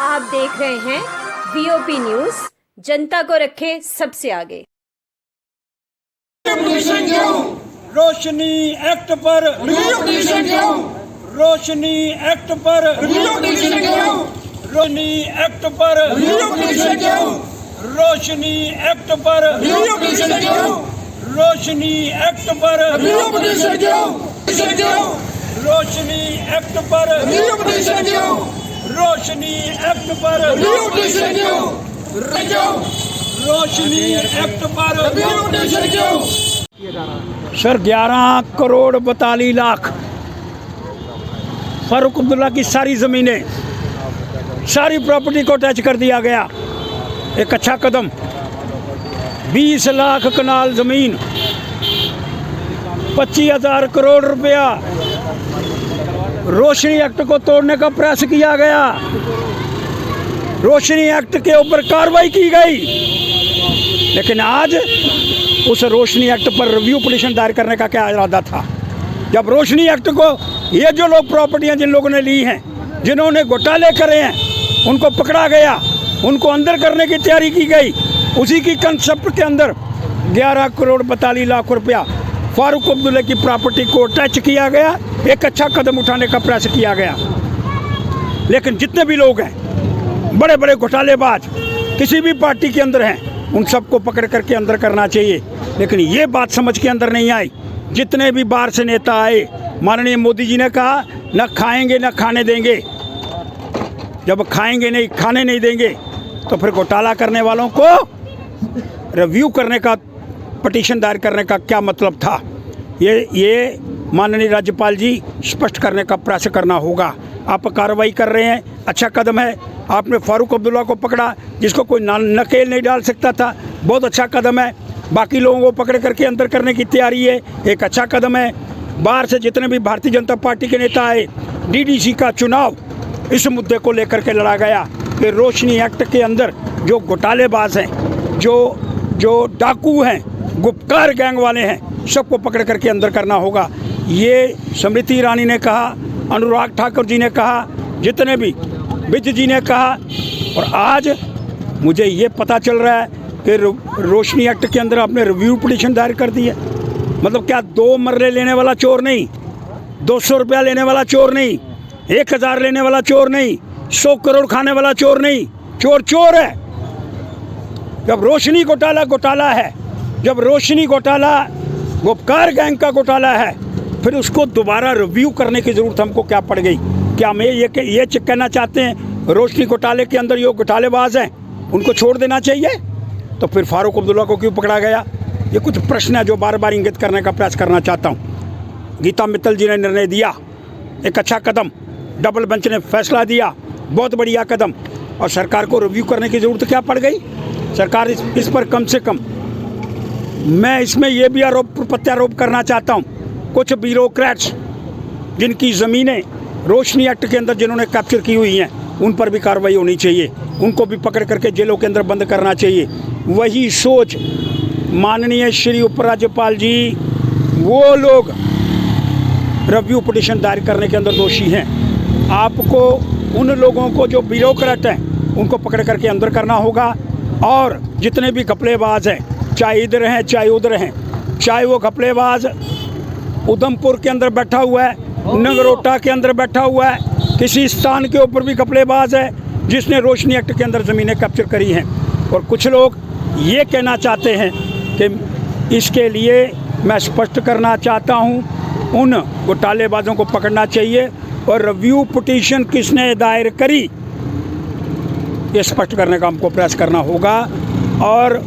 आप देख रहे हैं वीओपी न्यूज, जनता को रखे सबसे आगे। रोशनी एक्ट पर रोशनी एक्ट पर रोशनी एक्ट पर रोशनी एक्ट पर रोशनी एक्ट पर रोशनी एक्ट पर रोशनी एक्ट पर रोशनी एक्ट पर। सर 11 करोड़ 42 लाख फारूक अब्दुल्ला की सारी ज़मीनें, सारी प्रॉपर्टी को टच कर दिया गया। एक अच्छा कदम। 20 लाख कनाल ज़मीन, 25,000 करोड़ रुपया रोशनी एक्ट को तोड़ने का प्रयास किया गया। रोशनी एक्ट के ऊपर कार्रवाई की गई, लेकिन आज उस रोशनी एक्ट पर रिव्यू पिटीशन दायर करने का क्या इरादा था? जब रोशनी एक्ट को ये जो लोग प्रॉपर्टियां जिन लोगों ने ली हैं, जिन्होंने घोटाले करे हैं, उनको पकड़ा गया, उनको अंदर करने की तैयारी की गई। उसी की कंसेप्ट के अंदर 11 करोड़ 42 लाख रुपया फारूक अब्दुल्ला की प्रॉपर्टी को टच किया गया। एक अच्छा कदम उठाने का प्रयास किया गया। लेकिन जितने भी लोग हैं, बड़े बड़े घोटालेबाज किसी भी पार्टी के अंदर हैं, उन सबको पकड़ करके अंदर करना चाहिए। लेकिन ये बात समझ के अंदर नहीं आई। जितने भी बाहर से नेता आए, माननीय मोदी जी ने कहा न खाएंगे न खाने देंगे। जब खाएंगे नहीं, खाने नहीं देंगे, तो फिर घोटाला करने वालों को रिव्यू करने का, पिटीशन दायर करने का क्या मतलब था? ये माननीय राज्यपाल जी स्पष्ट करने का प्रयास करना होगा। आप कार्रवाई कर रहे हैं, अच्छा कदम है। आपने फारूक अब्दुल्ला को पकड़ा, जिसको कोई नकेल नहीं डाल सकता था, बहुत अच्छा कदम है। बाकी लोगों को पकड़ करके अंदर करने की तैयारी है, एक अच्छा कदम है। बाहर से जितने भी भारतीय जनता पार्टी के नेता आए, डीडीसी का चुनाव इस मुद्दे को लेकर के लड़ा गया कि रोशनी एक्ट के अंदर जो घोटालेबाज हैं, जो डाकू हैं, गुप्तकार गैंग वाले हैं, सबको पकड़ करके अंदर करना होगा। ये स्मृति ईरानी ने कहा, अनुराग ठाकुर जी ने कहा, जितने भी विज जी ने कहा, और आज मुझे ये पता चल रहा है कि रोशनी एक्ट के अंदर आपने रिव्यू पिटीशन दायर कर दी है। मतलब क्या 2 मरले लेने वाला चोर नहीं, 200 रुपया लेने वाला चोर नहीं, 1000 लेने वाला चोर नहीं, 100 करोड़ खाने वाला चोर नहीं, चोर चोर है। जब रोशनी घोटाला है, जब रोशनी घोटाला गुप्तकार गैंग का घोटाला है, फिर उसको दोबारा रिव्यू करने की ज़रूरत हमको क्या पड़ गई? क्या हम ये कहना चाहते हैं रोशनी घोटाले के अंदर जो घोटालेबाज हैं उनको छोड़ देना चाहिए? तो फिर फारूक अब्दुल्ला को क्यों पकड़ा गया? ये कुछ प्रश्न है जो बार बार इंगित करने का प्रयास करना चाहता हूँ। गीता मित्तल जी ने निर्णय दिया, एक अच्छा कदम। डबल बेंच ने फैसला दिया, बहुत बढ़िया कदम। और सरकार को रिव्यू करने की ज़रूरत क्या पड़ गई? सरकार इस पर कम से कम, मैं इसमें यह भी प्रत्यारोप करना चाहता हूँ, कुछ ब्यूरोक्रेट्स जिनकी ज़मीनें रोशनी एक्ट के अंदर जिन्होंने कैप्चर की हुई हैं, उन पर भी कार्रवाई होनी चाहिए। उनको भी पकड़ करके जेलों के अंदर बंद करना चाहिए। वही सोच माननीय श्री उपराज्यपाल जी, वो लोग रिव्यू पिटीशन दायर करने के अंदर दोषी हैं। आपको उन लोगों को जो ब्यूरोक्रेट हैं, उनको पकड़ करके अंदर करना होगा। और जितने भी घपलेबाज हैं, चाहे इधर हैं चाहे उधर हैं, चाहे वो घपलेबाज उधमपुर के अंदर बैठा हुआ है, नगरोटा के अंदर बैठा हुआ है, किसी स्थान के ऊपर भी घपलेबाज है जिसने रोशनी एक्ट के अंदर ज़मीनें कैप्चर करी हैं। और कुछ लोग ये कहना चाहते हैं कि इसके लिए मैं स्पष्ट करना चाहता हूँ, उन घोटालेबाजों को पकड़ना चाहिए और रिव्यू पिटीशन किसने दायर करी, ये स्पष्ट करने का हमको प्रयास करना होगा और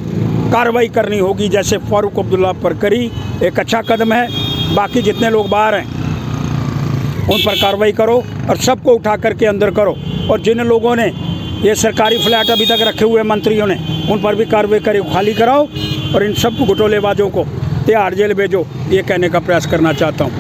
कार्रवाई करनी होगी, जैसे फारूक अब्दुल्ला पर करी। एक अच्छा कदम है। बाकी जितने लोग बाहर हैं उन पर कार्रवाई करो और सबको उठा करके अंदर करो। और जिन लोगों ने ये सरकारी फ्लैट अभी तक रखे हुए मंत्रियों ने, उन पर भी कार्रवाई करो, खाली कराओ और इन सब घोटालेबाजों को तिहाड़ जेल भेजो, ये कहने का प्रयास करना चाहता हूँ।